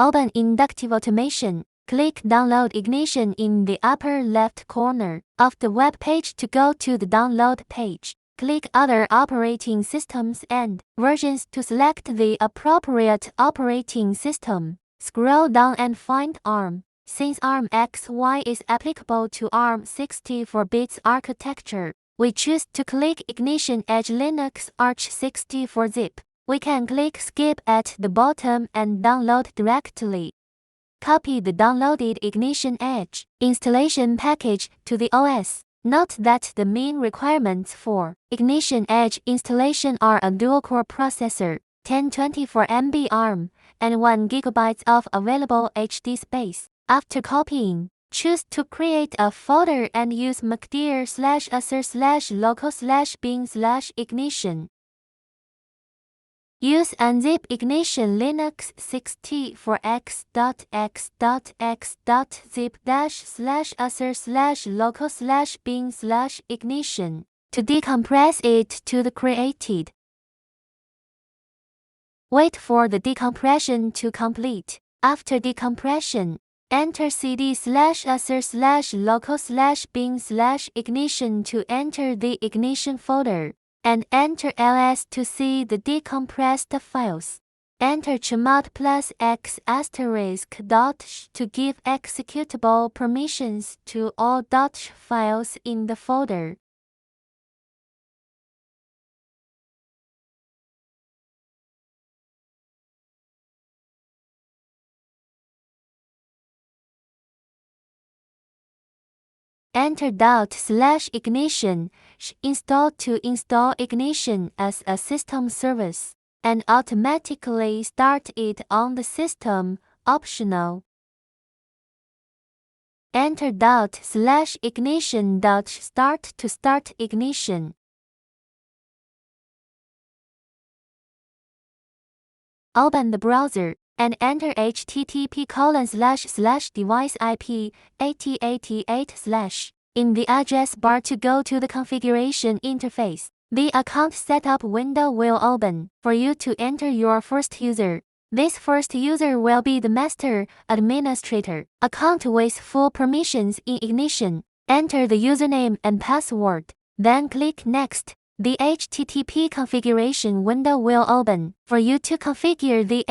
Open Inductive Automation. Click Download Ignition in the upper left corner of the web page to go to the download page. Click Other Operating Systems and Versions to select the appropriate operating system. Scroll down and find ARM. Since ARMxy is applicable to ARM 64-bit architecture, we choose to click Ignition Edge Linux Arch 64-zip. We can click Skip at the bottom and download directly. Copy the downloaded Ignition Edge installation package to the OS. Note that the main requirements for Ignition Edge installation are a dual-core processor, 1024 MB ARM, and 1 GB of available HD space. After copying, choose to create a folder and use mkdir/user/local/bin/ignition. Use unzip ignition linux 64x.x.x.zip-user/local/bin/ignition to decompress it to the created. Wait for the decompression to complete. After decompression, enter cd/user/local/bin/ignition to enter the ignition folder, and enter ls to see the decompressed files. Enter chmod +x** to give executable permissions to all .sh files in the folder. Enter /ignition install to install Ignition as a system service and automatically start it on the system, optional. Enter /ignition.start to start Ignition. Open the browser and enter http://deviceip8088/ in the address bar to go to the configuration interface. The account setup window will open for you to enter your first user. This first user will be the master administrator account with full permissions in Ignition. Enter the username and password, then click Next. The HTTP configuration window will open for you to configure the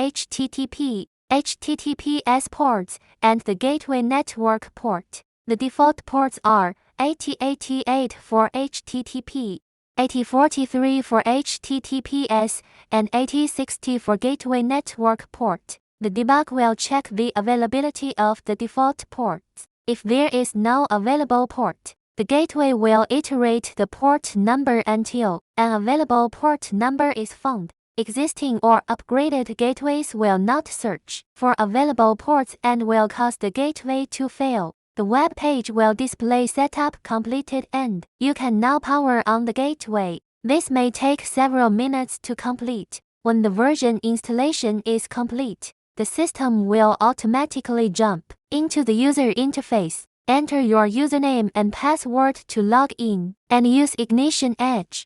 HTTPS ports and the gateway network port. The default ports are 8088 for HTTP, 8043 for HTTPS, and 8060 for gateway network port. The debug will check the availability of the default ports. If there is no available port, the gateway will iterate the port number until an available port number is found. Existing or upgraded gateways will not search for available ports and will cause the gateway to fail. The web page will display setup completed and you can now power on the gateway. This may take several minutes to complete. When the version installation is complete, the system will automatically jump into the user interface. Enter your username and password to log in and use Ignition Edge.